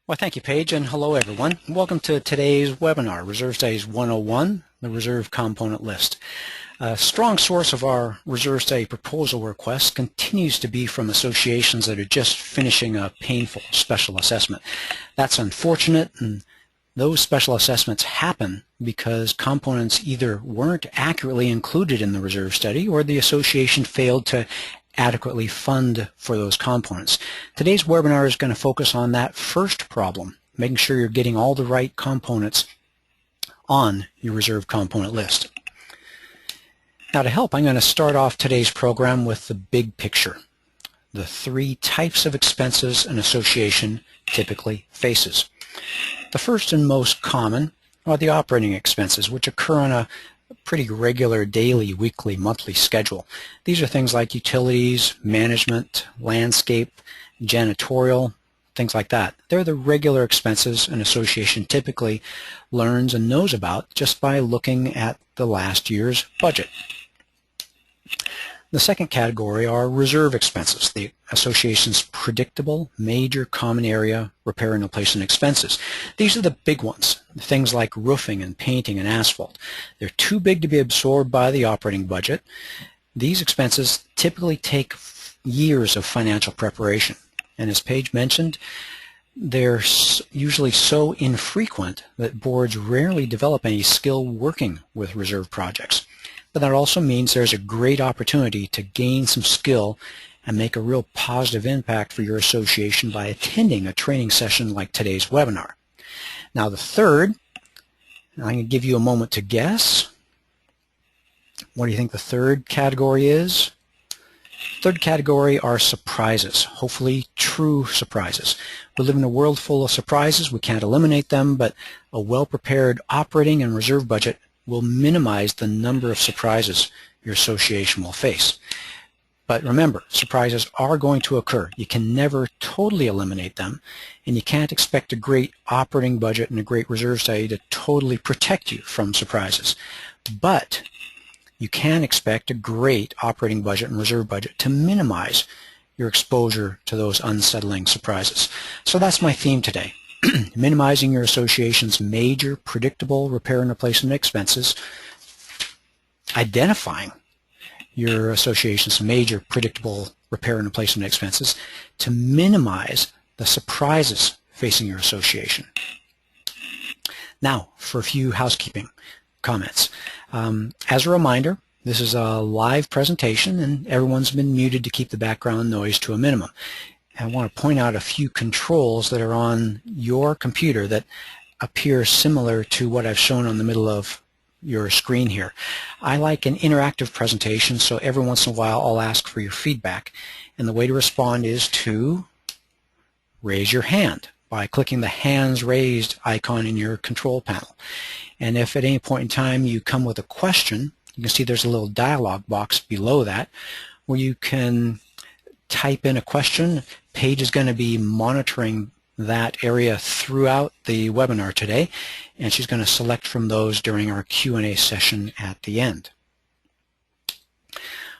Well, thank you, Paige, and hello, everyone. Welcome to today's webinar, Reserve Studies 101, the Reserve Component List. A strong source of our Reserve Study proposal requests continues to be from associations that are just finishing a painful special assessment. That's unfortunate, and those special assessments happen because components either weren't accurately included in the Reserve Study or the association failed to adequately fund for those components. Today's webinar is going to focus on that first problem, making sure you're getting all the right components on your reserve component list. Now, to help, I'm going to start off today's program with the big picture, the three types of expenses an association typically faces. The first and most common are the operating expenses, which occur on a pretty regular daily, weekly, monthly schedule. These are things like utilities, management, landscape, janitorial, things like that. They're the regular expenses an association typically learns and knows about just by looking at the last year's budget. The second category are reserve expenses, the association's predictable, major common area repair and replacement expenses. These are the big ones, things like roofing and painting and asphalt. They're too big to be absorbed by the operating budget. These expenses typically take years of financial preparation. And as Paige mentioned, they're usually so infrequent that boards rarely develop any skill working with reserve projects. But that also means there's a great opportunity to gain some skill and make a real positive impact for your association by attending a training session like today's webinar. Now the third, I'm going to give you a moment to guess. What do you think the third category is? Third category are surprises, hopefully true surprises. We live in a world full of surprises. We can't eliminate them, but a well-prepared operating and reserve budget will minimize the number of surprises your association will face. But remember, surprises are going to occur. You can never totally eliminate them, and you can't expect a great operating budget and a great reserve study to totally protect you from surprises. But you can expect a great operating budget and reserve budget to minimize your exposure to those unsettling surprises. So that's my theme today. Minimizing your association's major predictable repair and replacement expenses, identifying your association's major predictable repair and replacement expenses to minimize the surprises facing your association. Now, for a few housekeeping comments. As a reminder, this is a live presentation and everyone's been muted to keep the background noise to a minimum. I want to point out a few controls that are on your computer that appear similar to what I've shown on the middle of your screen here. I like an interactive presentation, so every once in a while I'll ask for your feedback. And the way to respond is to raise your hand by clicking the hands raised icon in your control panel. And if at any point in time you come with a question, you can see there's a little dialog box below that where you can type in a question. Paige is going to be monitoring that area throughout the webinar today, and she's going to select from those during our Q&A session at the end.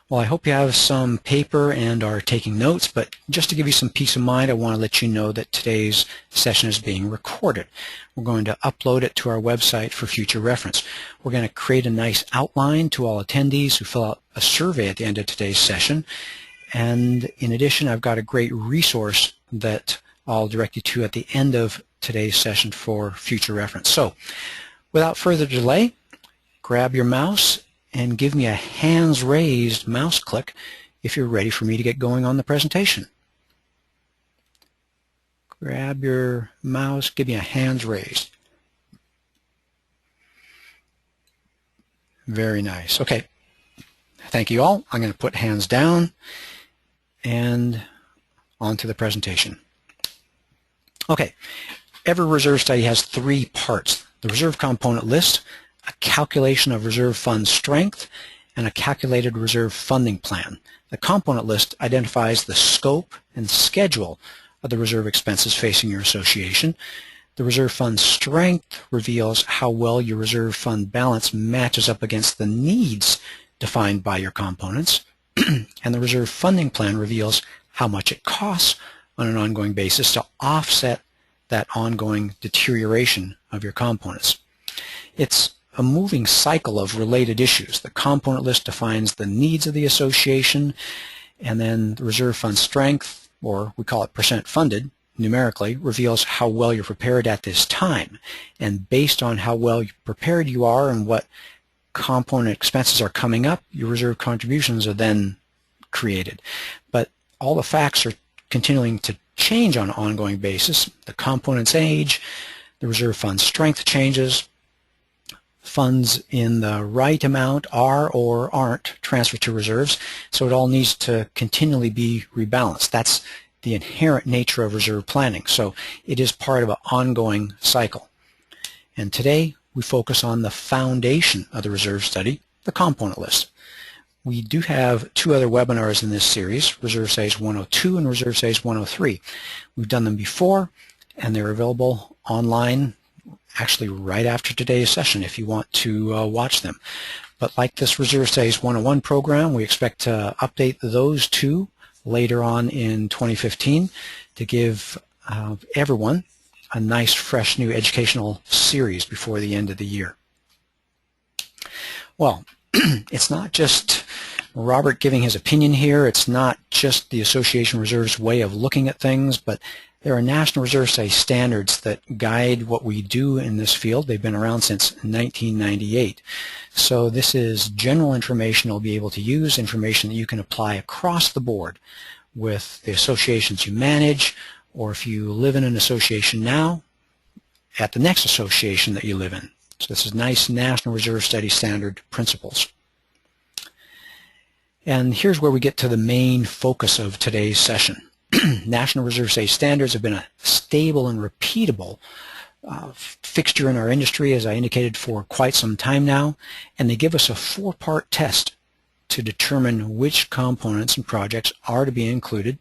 Well, I hope you have some paper and are taking notes, but just to give you some peace of mind, I want to let you know that today's session is being recorded. We're going to upload it to our website for future reference. We're going to create a nice outline to all attendees who fill out a survey at the end of today's session. And in addition, I've got a great resource that I'll direct you to at the end of today's session for future reference. So, without further delay, grab your mouse and give me a hands raised mouse click if you're ready for me to get going on the presentation. Grab your mouse, give me a hands raised. Very nice. Okay. Thank you all. I'm going to put hands down and on to the presentation. Okay, every reserve study has three parts: the reserve component list, a calculation of reserve fund strength, and a calculated reserve funding plan. The component list identifies the scope and schedule of the reserve expenses facing your association. The reserve fund strength reveals how well your reserve fund balance matches up against the needs defined by your components. And the reserve funding plan reveals how much it costs on an ongoing basis to offset that ongoing deterioration of your components. It's a moving cycle of related issues. The component list defines the needs of the association, and then the reserve fund strength, or we call it percent funded, numerically, reveals how well you're prepared at this time. And based on how well prepared you are and what component expenses are coming up, your reserve contributions are then created. But all the facts are continuing to change on an ongoing basis. The components age, the reserve fund strength changes, funds in the right amount are or aren't transferred to reserves, so it all needs to continually be rebalanced. That's the inherent nature of reserve planning, so it is part of an ongoing cycle. And today we focus on the foundation of the reserve study, the component list. We do have two other webinars in this series, Reserve Studies 102 and Reserve Studies 103. We've done them before, and they're available online actually right after today's session if you want to watch them. But like this Reserve Studies 101 program, we expect to update those two later on in 2015 to give everyone a nice fresh new educational series before the end of the year. Well, it's not just Robert giving his opinion here, it's not just the Association Reserve's way of looking at things, but there are National Reserve Study standards that guide what we do in this field. They've been around since 1998. So this is general information you'll be able to use, information that you can apply across the board with the associations you manage, or if you live in an association now, at the next association that you live in. So this is nice National Reserve Study standard principles. And here's where we get to the main focus of today's session. National Reserve Study standards have been a stable and repeatable fixture in our industry, as I indicated, for quite some time now, and they give us a four-part test to determine which components and projects are to be included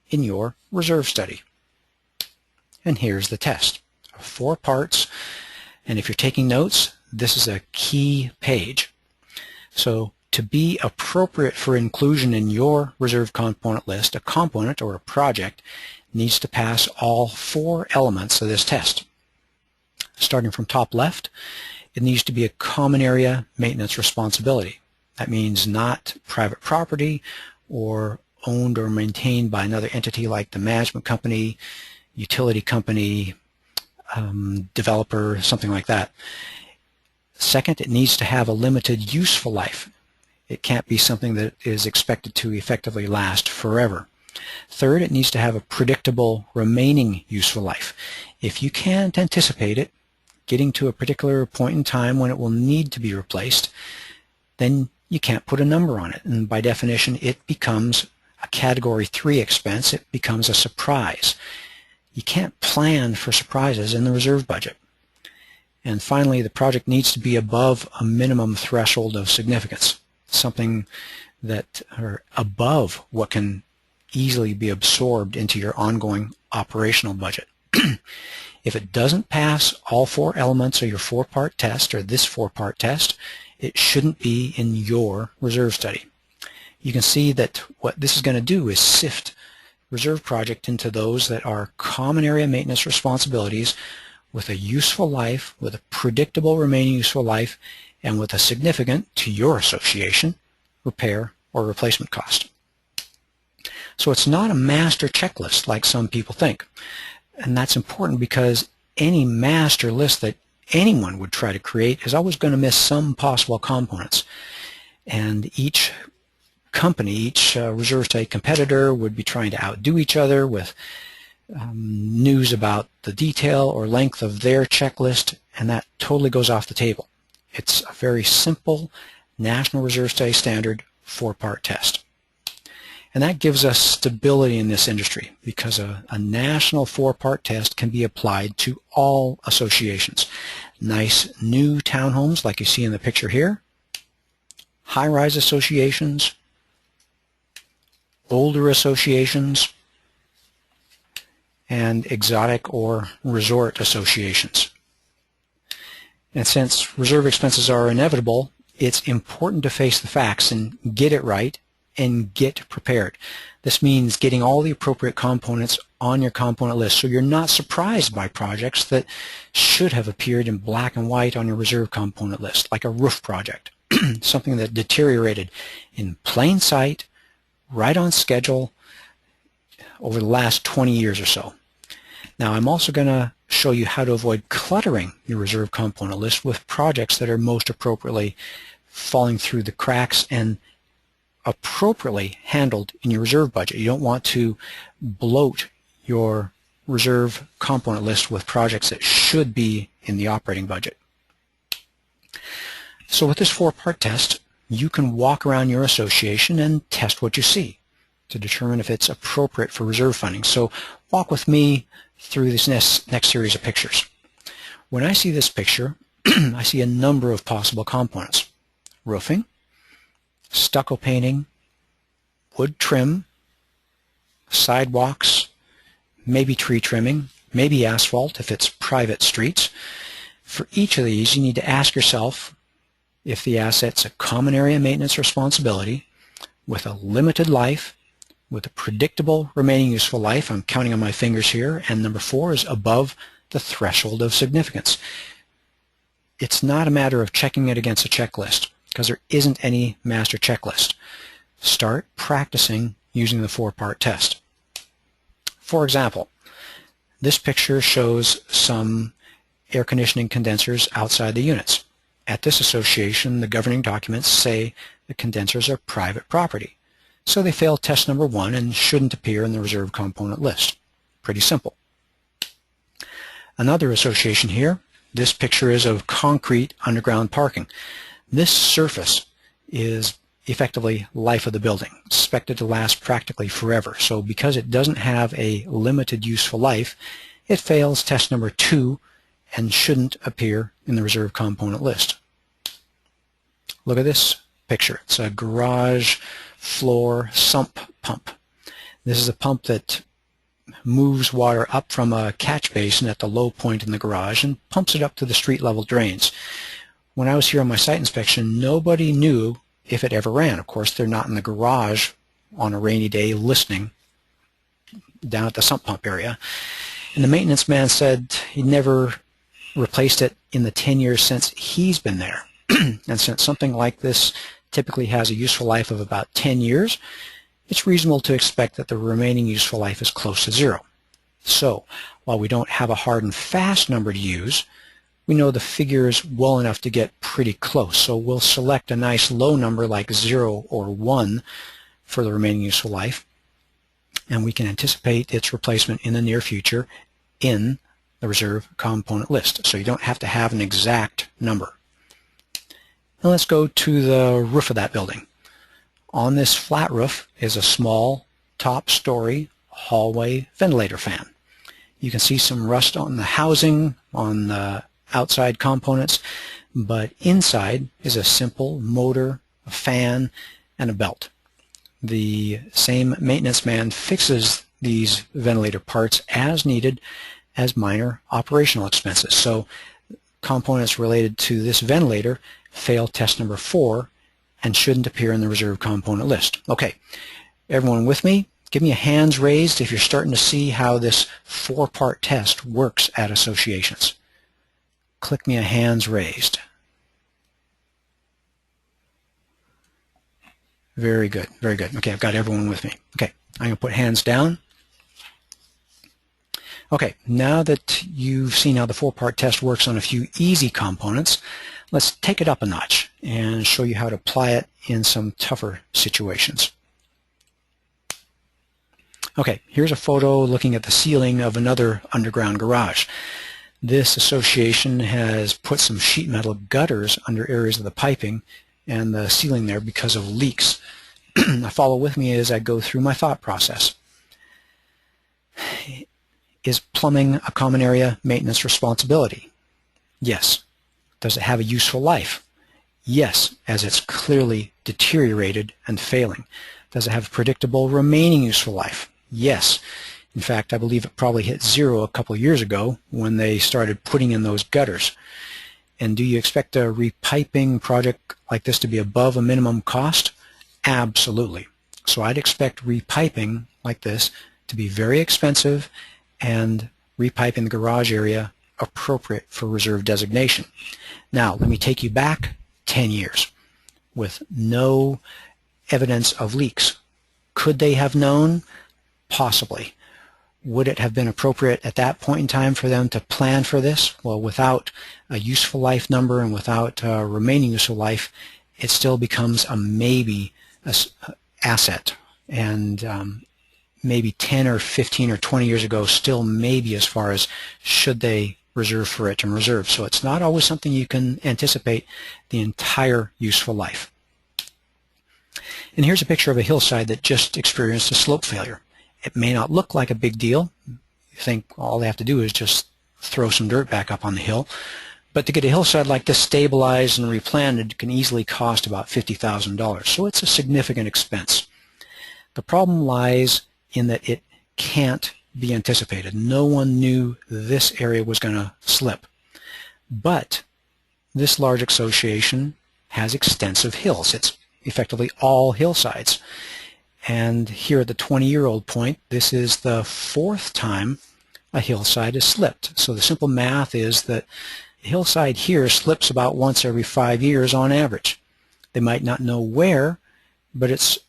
in your reserve study. And here's the test. 4 parts, and if you're taking notes, this is a key page. So to be appropriate for inclusion in your reserve component list, a component or a project needs to pass all 4 elements of this test. Starting from top left, it needs to be a common area maintenance responsibility. That means not private property or owned or maintained by another entity like the management company, utility company, developer, something like that. Second, it needs to have a limited useful life. It can't be something that is expected to effectively last forever. Third, it needs to have a predictable remaining useful life. If you can't anticipate it getting to a particular point in time when it will need to be replaced, then you can't put a number on it. And by definition, it becomes a Category 3 expense. It becomes a surprise. You can't plan for surprises in the reserve budget. And finally, the project needs to be above a minimum threshold of significance, something that are above what can easily be absorbed into your ongoing operational budget. If it doesn't pass all 4 elements of your 4-part test, or this 4-part test, it shouldn't be in your reserve study. You can see that what this is going to do is sift reserve project into those that are common area maintenance responsibilities with a useful life, with a predictable remaining useful life, and with a significant, to your association, repair or replacement cost. So it's not a master checklist like some people think. And that's important because any master list that anyone would try to create is always going to miss some possible components. And each company, each reserve study competitor would be trying to outdo each other with news about the detail or length of their checklist, and that totally goes off the table. It's a very simple National Reserve Study Standard 4-part test. And that gives us stability in this industry because a national 4-part test can be applied to all associations. Nice new townhomes like you see in the picture here, high-rise associations, older associations, and exotic or resort associations. And since reserve expenses are inevitable, it's important to face the facts and get it right and get prepared. This means getting all the appropriate components on your component list so you're not surprised by projects that should have appeared in black and white on your reserve component list, like a roof project, something that deteriorated in plain sight, right on schedule, over the last 20 years or so. Now, I'm also going to show you how to avoid cluttering your reserve component list with projects that are most appropriately falling through the cracks and appropriately handled in your reserve budget. You don't want to bloat your reserve component list with projects that should be in the operating budget. So with this 4-part test, you can walk around your association and test what you see to determine if it's appropriate for reserve funding. So walk with me through this next series of pictures. When I see this picture, I see a number of possible components: roofing, stucco painting, wood trim, sidewalks, maybe tree trimming, maybe asphalt if it's private streets. For each of these, you need to ask yourself if the asset's a common area maintenance responsibility with a limited life, with a predictable remaining useful life. I'm counting on my fingers here. And number 4 is above the threshold of significance. It's not a matter of checking it against a checklist, because there isn't any master checklist. Start practicing using the 4-part test. For example, this picture shows some air conditioning condensers outside the units. At this association, the governing documents say the condensers are private property, so they fail test number 1 and shouldn't appear in the reserve component list. Pretty simple. Another association here, this picture is of concrete underground parking. This surface is effectively life of the building, expected to last practically forever. So because it doesn't have a limited useful life, it fails test number 2 and shouldn't appear in the reserve component list. Look at this picture. It's a garage floor sump pump. This is a pump that moves water up from a catch basin at the low point in the garage and pumps it up to the street level drains. When I was here on my site inspection, nobody knew if it ever ran. Of course, they're not in the garage on a rainy day listening down at the sump pump area. And the maintenance man said he never replaced it in the 10 years since he's been there. And since something like this typically has a useful life of about 10 years, it's reasonable to expect that the remaining useful life is close to 0. So, while we don't have a hard and fast number to use, we know the figures well enough to get pretty close. So we'll select a nice low number like 0 or 1 for the remaining useful life, and we can anticipate its replacement in the near future in the reserve component list. So you don't have to have an exact number. Now let's go to the roof of that building. On this flat roof is a small top-story hallway ventilator fan. You can see some rust on the housing, on the outside components, but inside is a simple motor, a fan, and a belt. The same maintenance man fixes these ventilator parts as needed as minor operational expenses. So components related to this ventilator fail test number 4 and shouldn't appear in the reserve component list. Okay, everyone with me? Give me a hands raised if you're starting to see how this 4-part test works at associations. Click me a hands raised. Very good, very good. Okay, I've got everyone with me. Okay, I'm going to put hands down. Okay, now that you've seen how the 4-part test works on a few easy components, let's take it up a notch and show you how to apply it in some tougher situations. Okay, here's a photo looking at the ceiling of another underground garage. This association has put some sheet metal gutters under areas of the piping and the ceiling there because of leaks. Follow with me as I go through my thought process. Is plumbing a common area maintenance responsibility? Yes. Does it have a useful life? Yes, as it's clearly deteriorated and failing. Does it have a predictable remaining useful life? Yes. In fact, I believe it probably hit 0 a couple of years ago when they started putting in those gutters. And do you expect a repiping project like this to be above a minimum cost? Absolutely. So I'd expect repiping like this to be very expensive and repiping the garage area appropriate for reserve designation. Now, let me take you back 10 years with no evidence of leaks. Could they have known? Possibly. Would it have been appropriate at that point in time for them to plan for this? Well, without a useful life number and without remaining useful life, it still becomes a maybe asset. And maybe 10 or 15 or 20 years ago, still maybe as far as should they reserve for it in reserve. So it's not always something you can anticipate the entire useful life. And here's a picture of a hillside that just experienced a slope failure. It may not look like a big deal. You think all they have to do is just throw some dirt back up on the hill. But to get a hillside like this stabilized and replanted can easily cost about $50,000. So it's a significant expense. The problem lies in that it can't be anticipated. No one knew this area was going to slip. But this large association has extensive hills. It's effectively all hillsides. And here at the 20-year-old point, this is the 4th time a hillside has slipped. So the simple math is that the hillside here slips about once every 5 years on average. They might not know where, but it's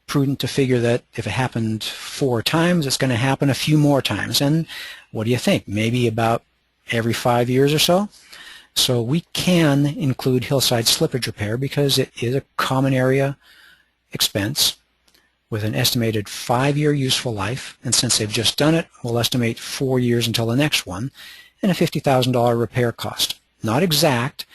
prudent to figure that if it happened 4 times, it's going to happen a few more times. And what do you think? Maybe about every 5 years or so? So we can include hillside slippage repair because it is a common area expense with an estimated 5-year useful life, and since they've just done it, we'll estimate 4 years until the next one, and a $50,000 repair cost. Not exact,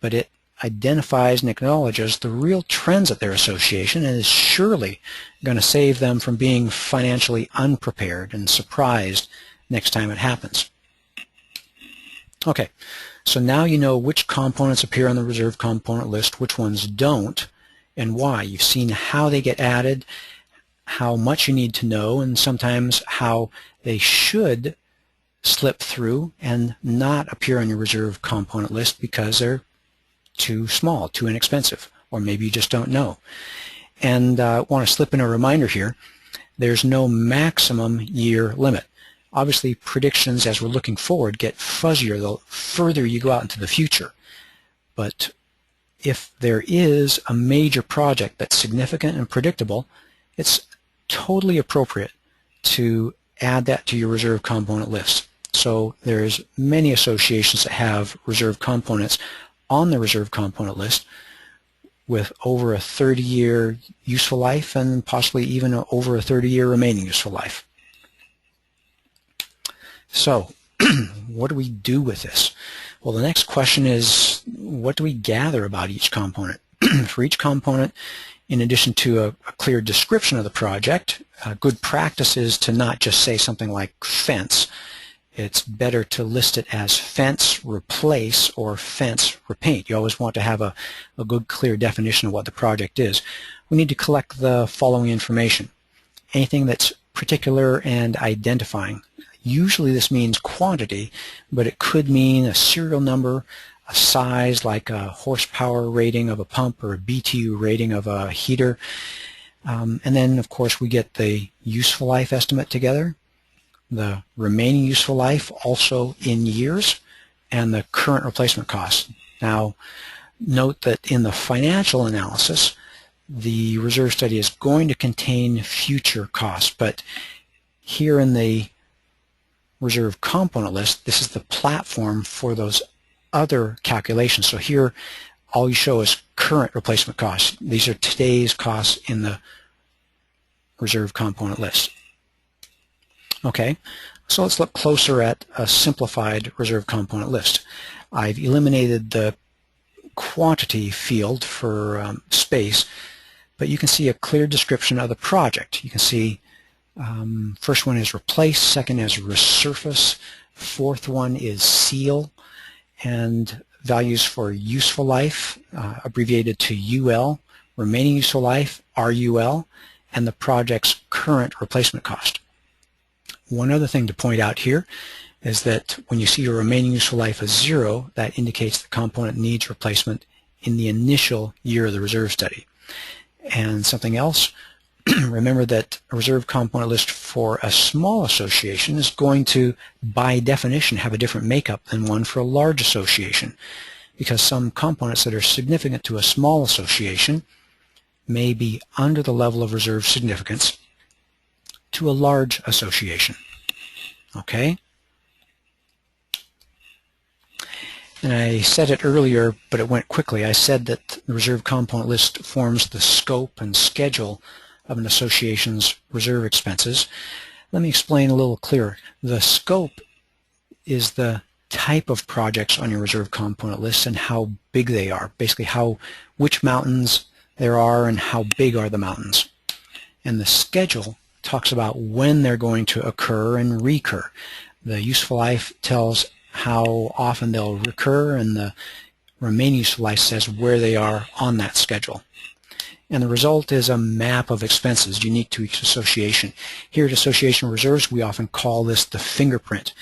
but it identifies and acknowledges the real trends at their association and is surely going to save them from being financially unprepared and surprised next time it happens. Okay, so now you know which components appear on the reserve component list, which ones don't, and why. You've seen how they get added, how much you need to know, and sometimes how they should slip through and not appear on your reserve component list because they're too small, too inexpensive, or maybe you just don't know. And I want to slip in a reminder here. There's no maximum year limit. Obviously, predictions as we're looking forward get fuzzier the further you go out into the future. But if there is a major project that's significant and predictable, it's totally appropriate to add that to your reserve component list. So there's many associations that have reserve components on the reserve component list with over a 30-year useful life and possibly even over a 30-year remaining useful life. So what do we do with this? Well, the next question is, what do we gather about each component? For each component, in addition to a clear description of the project, good practice is to not just say something like fence. It's better to list it as fence replace or fence repaint. You always want to have a good, clear definition of what the project is. We need to collect the following information. Anything that's particular and identifying. Usually this means quantity, but it could mean a serial number, a size like a horsepower rating of a pump or a BTU rating of a heater. And then, of course, we get the useful life estimate together, the remaining useful life also in years, and the current replacement cost. Now, note that in the financial analysis, the reserve study is going to contain future costs, but here in the reserve component list, this is the platform for those other calculations. So here, all you show is current replacement costs. These are today's costs in the reserve component list. Okay, so let's look closer at a simplified reserve component list. I've eliminated the quantity field for space, but you can see a clear description of the project. You can see first one is replace, second is resurface, fourth one is seal, and values for useful life, abbreviated to UL, remaining useful life, RUL, and the project's current replacement cost. One other thing to point out here is that when you see your remaining useful life as 0, that indicates the component needs replacement in the initial year of the reserve study. And something else, remember that a reserve component list for a small association is going to, by definition, have a different makeup than one for a large association, because some components that are significant to a small association may be under the level of reserve significance to a large association. Okay? And I said it earlier, but it went quickly. I said that the reserve component list forms the scope and schedule of an association's reserve expenses. Let me explain a little clearer. The scope is the type of projects on your reserve component list and how big they are. Basically, which mountains there are and how big are the mountains. And the schedule talks about when they're going to occur and recur. The useful life tells how often they'll recur, and the remaining useful life says where they are on that schedule. And the result is a map of expenses unique to each association. Here at Association Reserves, we often call this the fingerprint.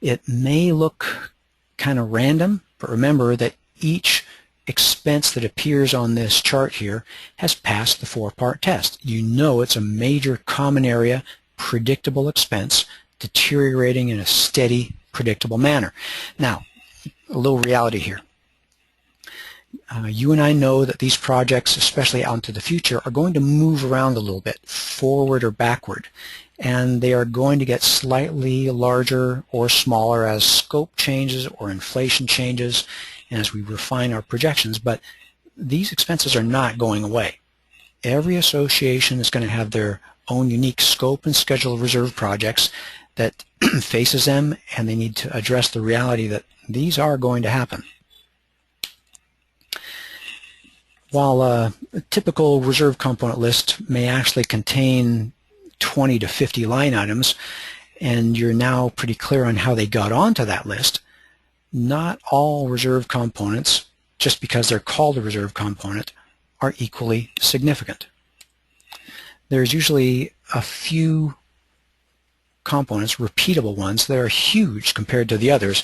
It may look kind of random, but remember that each expense that appears on this chart here has passed the 4-part test. You know it's a major common area, predictable expense, deteriorating in a steady, predictable manner. Now, a little reality here. You and I know that these projects, especially out into the future, are going to move around a little bit, forward or backward, and they are going to get slightly larger or smaller as scope changes or inflation changes and as we refine our projections, but these expenses are not going away. Every association is going to have their own unique scope and schedule of reserve projects that faces them, and they need to address the reality that these are going to happen. While a typical reserve component list may actually contain 20 to 50 line items, and you're now pretty clear on how they got onto that list, not all reserve components, just because they're called a reserve component, are equally significant. There's usually a few components, repeatable ones, that are huge compared to the others,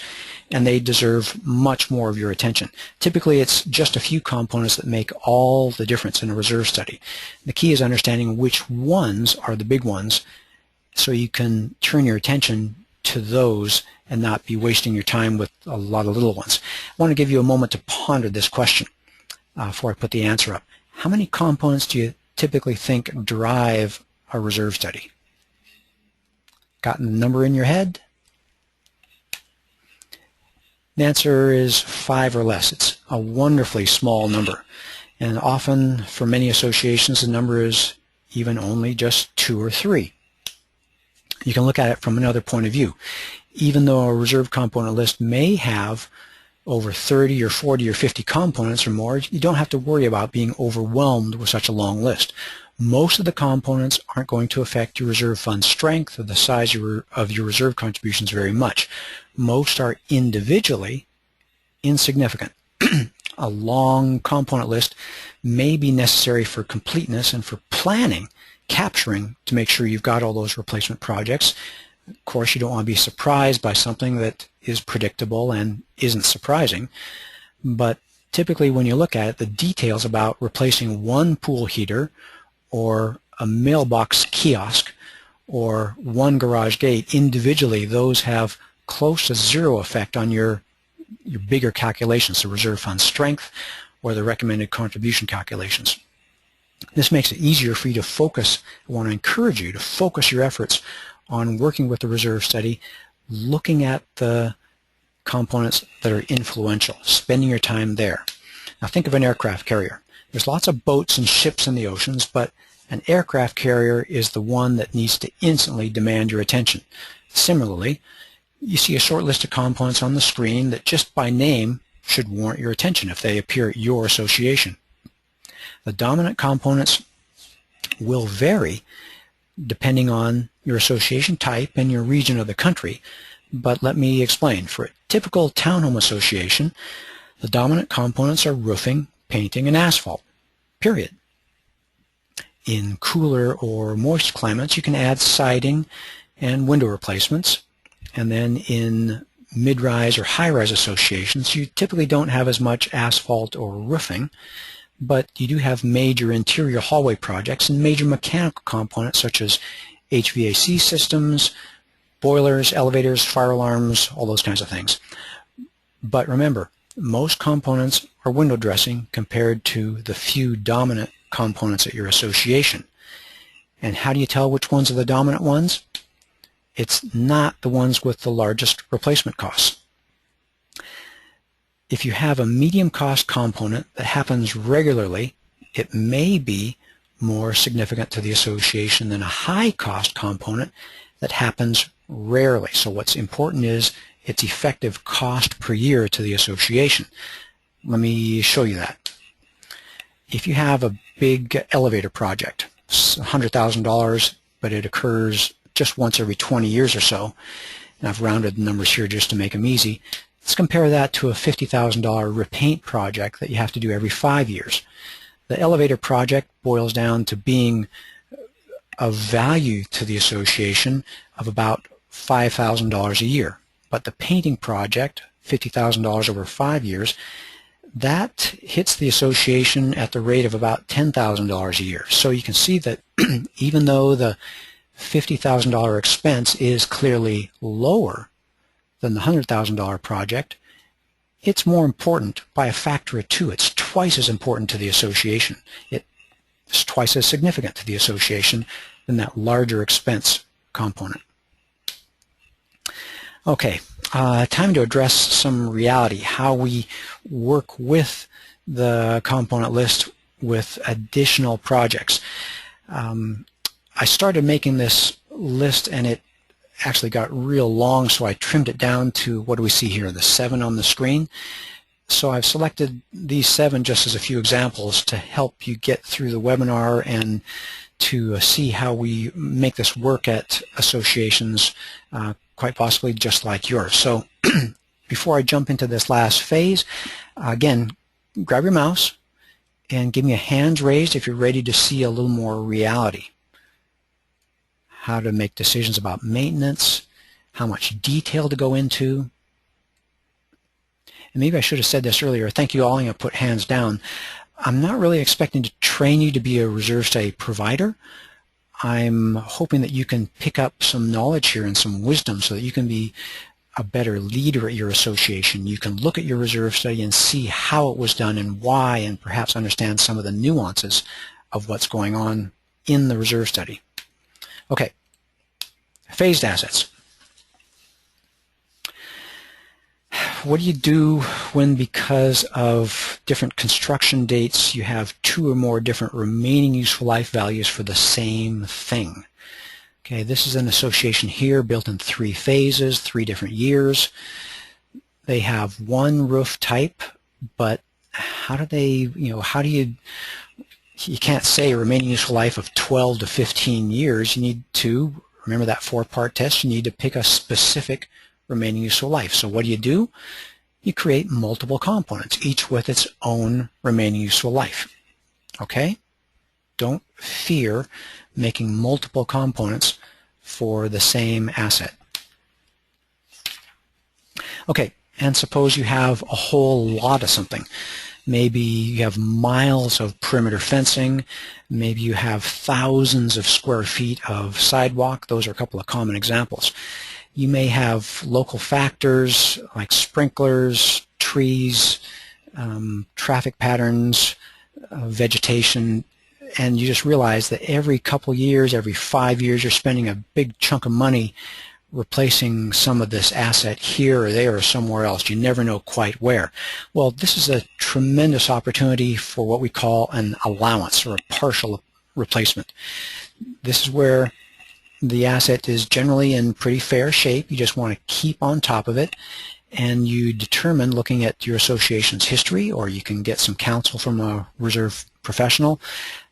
and they deserve much more of your attention. Typically, it's just a few components that make all the difference in a reserve study. The key is understanding which ones are the big ones so you can turn your attention to those and not be wasting your time with a lot of little ones. I want to give you a moment to ponder this question before I put the answer up. How many components do you typically think drive a reserve study? Gotten the number in your head? The answer is 5 or less. It's a wonderfully small number. And often, for many associations, the number is even only just 2 or 3. You can look at it from another point of view. Even though a reserve component list may have over 30 or 40 or 50 components or more, you don't have to worry about being overwhelmed with such a long list. Most of the components aren't going to affect your reserve fund strength or the size of your reserve contributions very much. Most are individually insignificant. A long component list may be necessary for completeness and for planning, capturing to make sure you've got all those replacement projects. Of course, you don't want to be surprised by something that is predictable and isn't surprising, but typically when you look at it, the details about replacing one pool heater or a mailbox kiosk or one garage gate, individually those have close to zero effect on your bigger calculations, the reserve fund strength or the recommended contribution calculations. This makes it easier for you to focus. I want to encourage you to focus your efforts on working with the reserve study, looking at the components that are influential, spending your time there. Now think of an aircraft carrier. There's lots of boats and ships in the oceans, but an aircraft carrier is the one that needs to instantly demand your attention. Similarly, you see a short list of components on the screen that just by name should warrant your attention if they appear at your association. The dominant components will vary depending on your association type and your region of the country, but let me explain. For a typical townhome association, the dominant components are roofing, painting, and asphalt, period. In cooler or moist climates, you can add siding and window replacements, and then in mid-rise or high-rise associations, you typically don't have as much asphalt or roofing, but you do have major interior hallway projects and major mechanical components such as HVAC systems, boilers, elevators, fire alarms, all those kinds of things. But remember, most components are window dressing compared to the few dominant components at your association. And how do you tell which ones are the dominant ones? It's not the ones with the largest replacement costs. If you have a medium cost component that happens regularly, it may be more significant to the association than a high cost component that happens rarely. So what's important is its effective cost per year to the association. Let me show you that. If you have a big elevator project, $100,000, but it occurs just once every 20 years or so, and I've rounded the numbers here just to make them easy, let's compare that to a $50,000 repaint project that you have to do every 5 years. The elevator project boils down to being of value to the association of about $5,000 a year. But the painting project, $50,000 over 5 years, that hits the association at the rate of about $10,000 a year. So you can see that even though the $50,000 expense is clearly lower than the $100,000 project, it's more important by a factor of 2. It's twice as important to the association. It's twice as significant to the association than that larger expense component. Okay, time to address some reality, how we work with the component list with additional projects. I started making this list and it actually got real long, so I trimmed it down to, what do we see here, the 7 on the screen. So I've selected these 7 just as a few examples to help you get through the webinar and to see how we make this work at associations, quite possibly just like yours. So before I jump into this last phase, again, grab your mouse and give me a hands raised if you're ready to see a little more reality. How to make decisions about maintenance, how much detail to go into. And maybe I should have said this earlier. Thank you all. I'm going to put hands down. I'm not really expecting to train you to be a reserve study provider. I'm hoping that you can pick up some knowledge here and some wisdom so that you can be a better leader at your association. You can look at your reserve study and see how it was done and why, and perhaps understand some of the nuances of what's going on in the reserve study. Okay, phased assets. What do you do when, because of different construction dates, you have 2 or more different remaining useful life values for the same thing? Okay, this is an association here built in 3 phases, 3 different years. They have 1 roof type, but how do they, you can't say a remaining useful life of 12 to 15 years. You need to, remember that 4-part test, you need to pick a specific remaining useful life. So what do? You create multiple components, each with its own remaining useful life. Okay? Don't fear making multiple components for the same asset. Okay, and suppose you have a whole lot of something. Maybe you have miles of perimeter fencing. Maybe you have thousands of square feet of sidewalk. Those are a couple of common examples. You may have local factors like sprinklers, trees, traffic patterns, vegetation, and you just realize that every couple years, every 5 years, you're spending a big chunk of money replacing some of this asset here or there or somewhere else. You never know quite where. Well, this is a tremendous opportunity for what we call an allowance, or a partial replacement. This is where the asset is generally in pretty fair shape. You just want to keep on top of it, and you determine, looking at your association's history, or you can get some counsel from a reserve professional,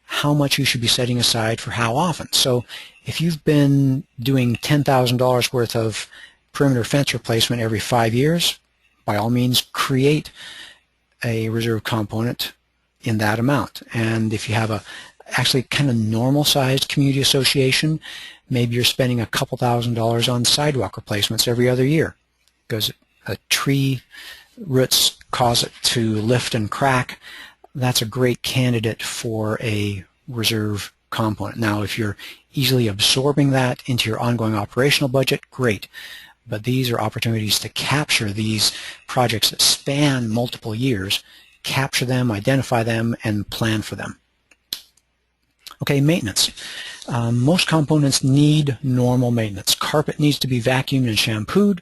how much you should be setting aside for how often. So if you've been doing $10,000 worth of perimeter fence replacement every 5 years, by all means create a reserve component in that amount. And if you have a actually kind of normal sized community association, maybe you're spending a couple $1,000s on sidewalk replacements every other year because a tree roots cause it to lift and crack. that's a great candidate for a reserve component. Now, if you're easily absorbing that into your ongoing operational budget, great. But these are opportunities to capture these projects that span multiple years, capture them, identify them, and plan for them. Okay, maintenance. Most components need normal maintenance. Carpet needs to be vacuumed and shampooed.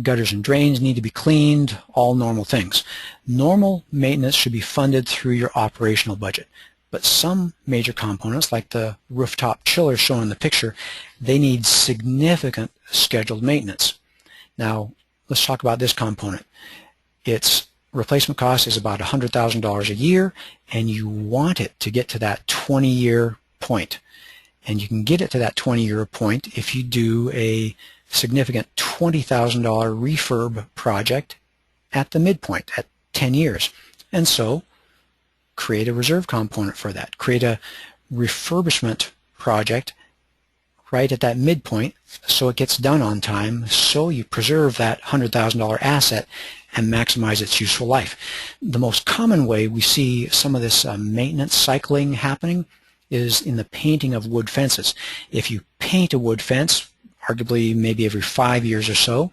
Gutters and drains need to be cleaned, all normal things. Normal maintenance should be funded through your operational budget. But some major components, like the rooftop chiller shown in the picture, they need significant scheduled maintenance. Now, let's talk about this component. Its replacement cost is about $100,000 a year, and you want it to get to that 20-year point. And you can get it to that 20-year point if you do a significant $20,000 refurb project at the midpoint, at 10 years. And so, create a reserve component for that. Create a refurbishment project right at that midpoint so it gets done on time, so you preserve that $100,000 asset and maximize its useful life. The most common way we see some of this maintenance cycling happening is in the painting of wood fences. If you paint a wood fence, arguably maybe every 5 years or so,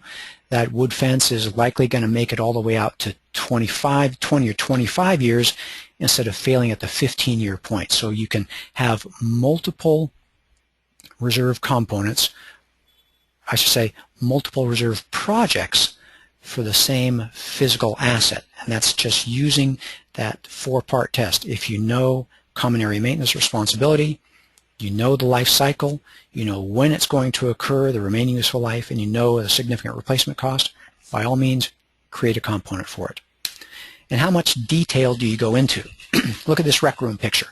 that wood fence is likely going to make it all the way out to 20 or 25 years instead of failing at the 15-year point. So you can have multiple reserve components, I should say multiple reserve projects for the same physical asset. And that's just using that 4-part test. If you know common area maintenance responsibility, you know the life cycle, you know when it's going to occur, the remaining useful life, and you know a significant replacement cost, by all means, create a component for it. And how much detail do you go into? Look at this rec room picture.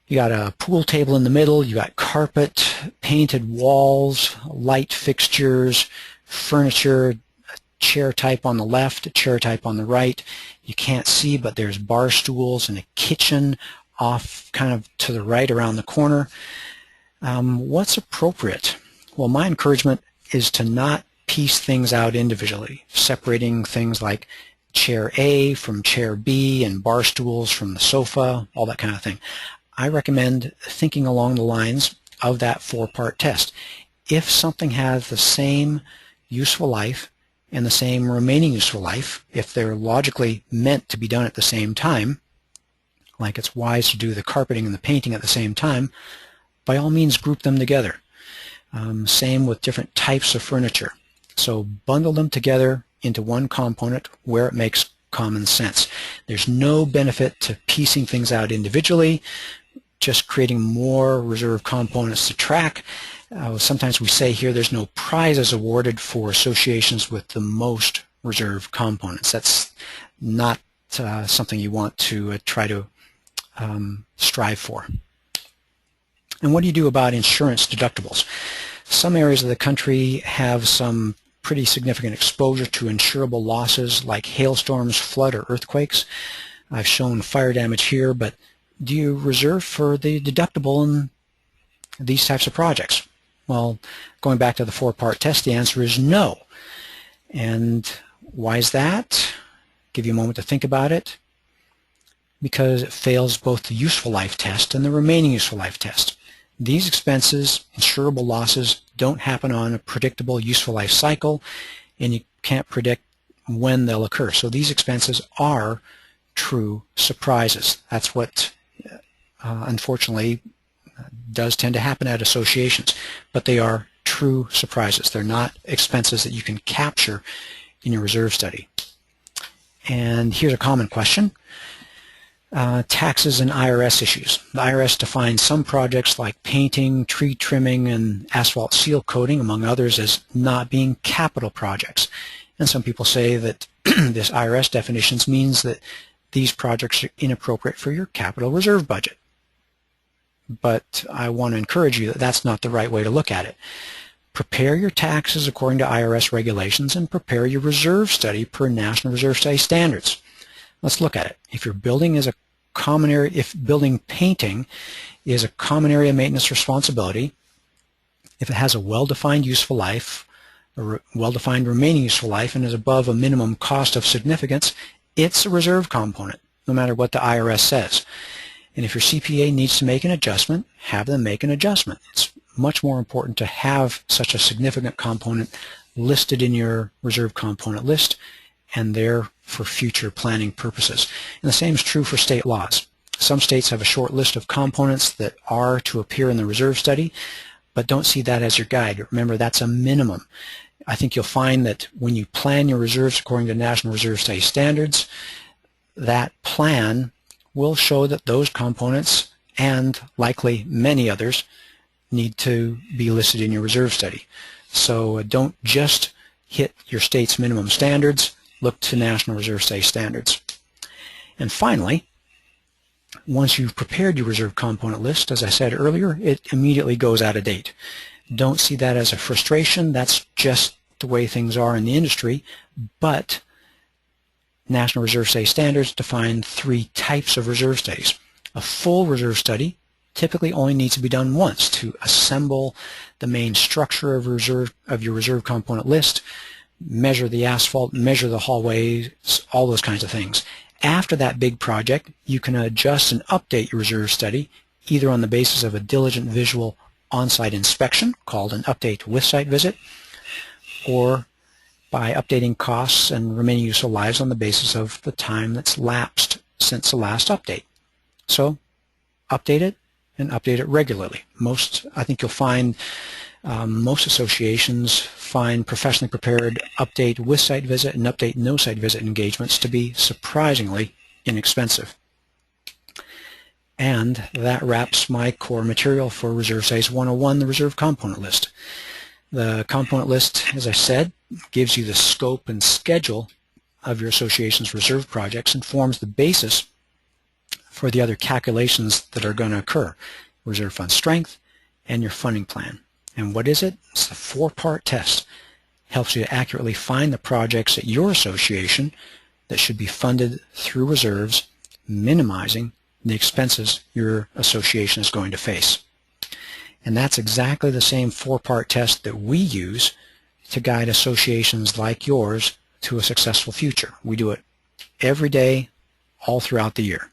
You got a pool table in the middle, you got carpet, painted walls, light fixtures, furniture, a chair type on the left, a chair type on the right. You can't see, but there's bar stools and a kitchen off kind of to the right around the corner. What's appropriate? Well, my encouragement is to not piece things out individually, separating things like chair A from chair B and bar stools from the sofa, all that kind of thing. I recommend thinking along the lines of that 4-part test. If something has the same useful life and the same remaining useful life, if they're logically meant to be done at the same time, like it's wise to do the carpeting and the painting at the same time, by all means group them together. Same with different types of furniture. So bundle them together into one component where it makes common sense. There's no benefit to piecing things out individually, just creating more reserve components to track. Sometimes we say here there's no prizes awarded for associations with the most reserve components. That's not something you want to try to strive for. And what do you do about insurance deductibles? Some areas of the country have some pretty significant exposure to insurable losses like hailstorms, flood, or earthquakes. I've shown fire damage here, but do you reserve for the deductible in these types of projects? Well, going back to the 4-part test, the answer is no. And why is that? Give you a moment to think about it. Because it fails both the useful life test and the remaining useful life test. These expenses, insurable losses, don't happen on a predictable useful life cycle, and you can't predict when they'll occur. So these expenses are true surprises. That's what, unfortunately, does tend to happen at associations. But they are true surprises. They're not expenses that you can capture in your reserve study. And here's a common question. Taxes and IRS issues. The IRS defines some projects like painting, tree trimming, and asphalt seal coating, among others, as not being capital projects. And some people say that this IRS definition means that these projects are inappropriate for your capital reserve budget. But I want to encourage you that that's not the right way to look at it. Prepare your taxes according to IRS regulations and prepare your reserve study per National Reserve Study standards. Let's look at it. If your building is a common area, if building painting is a common area maintenance responsibility, if it has a well-defined useful life, a well-defined remaining useful life, and is above a minimum cost of significance, it's a reserve component. no matter what the IRS says. And if your CPA needs to make an adjustment, have them make an adjustment. It's much more important to have such a significant component listed in your reserve component list and there for future planning purposes. And the same is true for state laws. Some states have a short list of components that are to appear in the reserve study, but don't see that as your guide. Remember, that's a minimum. I think you'll find that when you plan your reserves according to National Reserve Study standards, that plan will show that those components and likely many others need to be listed in your reserve study. So don't just hit your state's minimum standards, look to National Reserve Study standards. And finally, once you've prepared your reserve component list, as I said earlier, it immediately goes out of date. Don't see that as a frustration. That's just the way things are in the industry. But National Reserve Study standards define 3 types of reserve studies. A full reserve study typically only needs to be done once to assemble the main structure of your reserve component list, measure the asphalt, measure the hallways, all those kinds of things. After that big project, you can adjust and update your reserve study either on the basis of a diligent visual on-site inspection called an update with site visit, or by updating costs and remaining useful lives on the basis of the time that's lapsed since the last update. So update it and update it regularly. I think you'll find most associations find professionally prepared update with site visit and update no site visit engagements to be surprisingly inexpensive. And that wraps my core material for Reserve Studies 101, the reserve component list. The component list, as I said, gives you the scope and schedule of your association's reserve projects and forms the basis for the other calculations that are going to occur: reserve fund strength and your funding plan. And what is it? It's the 4-part test. Helps you to accurately find the projects at your association that should be funded through reserves, minimizing the expenses your association is going to face. And that's exactly the same 4-part test that we use to guide associations like yours to a successful future. We do it every day, all throughout the year.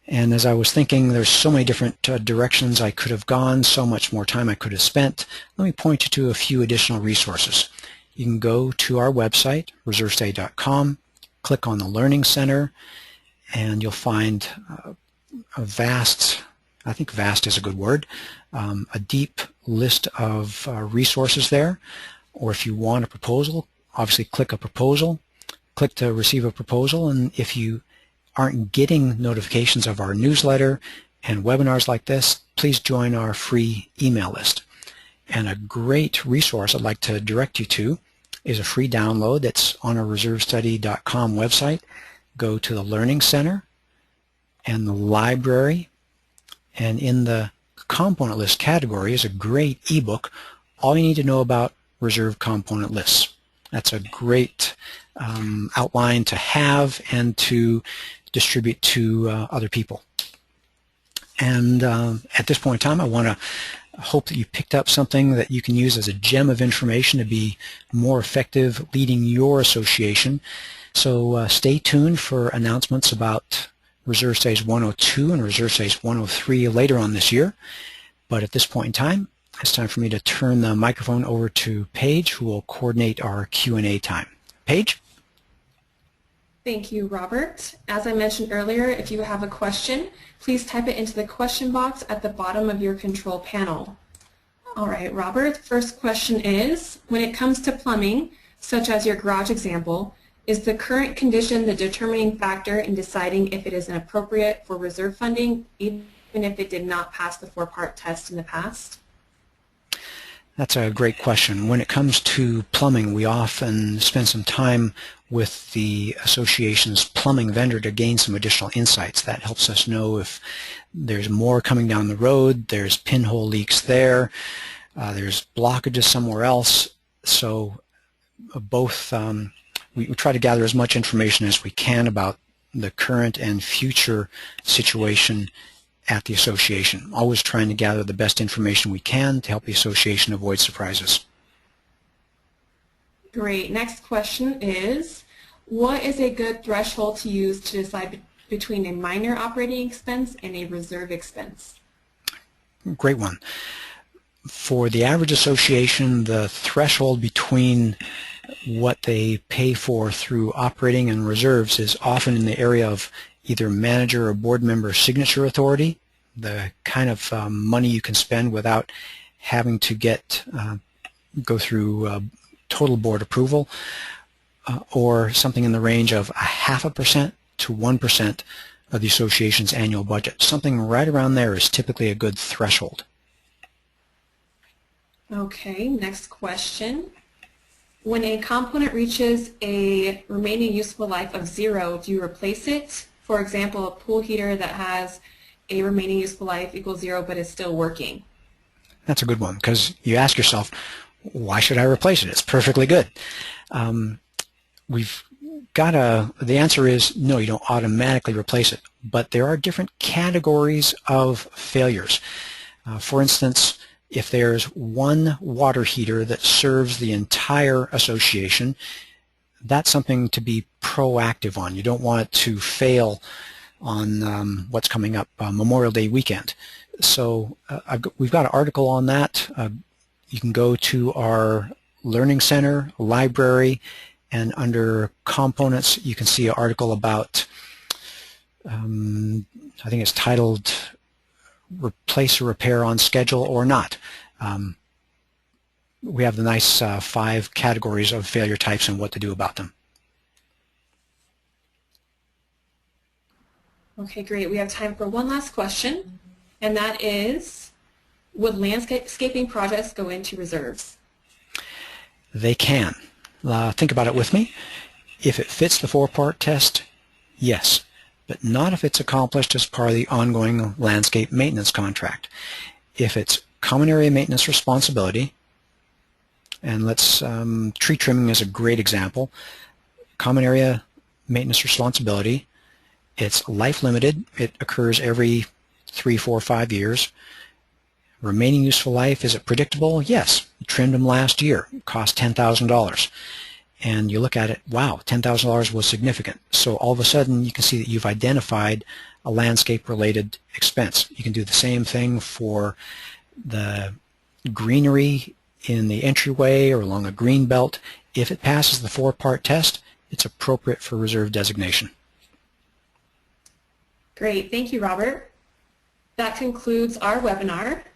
And as I was thinking, there's so many different directions I could have gone, so much more time I could have spent. Let me point you to a few additional resources. You can go to our website, reservestudy.com, click on the Learning Center, and you'll find a vast, I think vast is a good word, a deep list of resources there. Or if you want a proposal, obviously click a proposal, click to receive a proposal, and if you aren't getting notifications of our newsletter and webinars like this, please join our free email list. And a great resource I'd like to direct you to is a free download that's on our reservestudy.com website. Go to the Learning Center and the Library, and in the component list category is a great ebook, All You Need to Know About Reserve Component Lists. That's a great outline to have and to distribute to other people. And at this point in time, I want to hope that you picked up something that you can use as a gem of information to be more effective leading your association. So stay tuned for announcements about Reserve Studies 102 and Reserve Studies 103 later on this year. But at this point in time, it's time for me to turn the microphone over to Paige, who will coordinate our Q&A time. Paige? Thank you, Robert. As I mentioned earlier, if you have a question, please type it into the question box at the bottom of your control panel. All right, Robert, first question is, when it comes to plumbing, such as your garage example, is the current condition the determining factor in deciding if it is appropriate for reserve funding, even if it did not pass the 4-part test in the past? That's a great question. When it comes to plumbing, we often spend some time with the association's plumbing vendor to gain some additional insights. That helps us know if there's more coming down the road, there's pinhole leaks there, there's blockages somewhere else. So both we try to gather as much information as we can about the current and future situation at the association, always trying to gather the best information we can to help the association avoid surprises. Great. Next question is, What is a good threshold to use to decide between a minor operating expense and a reserve expense? Great one. For the average association, the threshold between what they pay for through operating and reserves is often in the area of either manager or board member signature authority, the kind of money you can spend without having to go through total board approval, or something in the range of 0.5% to 1% of the association's annual budget. Something right around there is typically a good threshold. Okay, next question. When a component reaches a remaining useful life of 0, do you replace it? For example, a pool heater that has a remaining useful life equals 0 but is still working. That's a good one, because you ask yourself, why should I replace it? It's perfectly good. The answer is no, you don't automatically replace it, but there are different categories of failures. For instance, if there's one water heater that serves the entire association, that's something to be proactive on. You don't want it to fail on what's coming up, Memorial Day weekend. So we've got an article on that. You can go to our Learning Center, library, and under Components you can see an article about, I think it's titled Replace or Repair on Schedule or Not. We have the nice 5 categories of failure types and what to do about them. Okay, great. We have time for one last question, and that is, would landscaping projects go into reserves? They can. Think about it with me. If it fits the 4-part test, yes, but not if it's accomplished as part of the ongoing landscape maintenance contract. If it's common area maintenance responsibility, and tree trimming is a great example, common area maintenance responsibility, it's life limited, it occurs every 3, 4, 5 years. Remaining useful life, is it predictable? Yes. You trimmed them last year. It cost $10,000. And you look at it, wow, $10,000 was significant. So all of a sudden you can see that you've identified a landscape-related expense. You can do the same thing for the greenery in the entryway or along a green belt. If it passes the 4-part test, it's appropriate for reserve designation. Great. Thank you, Robert. That concludes our webinar.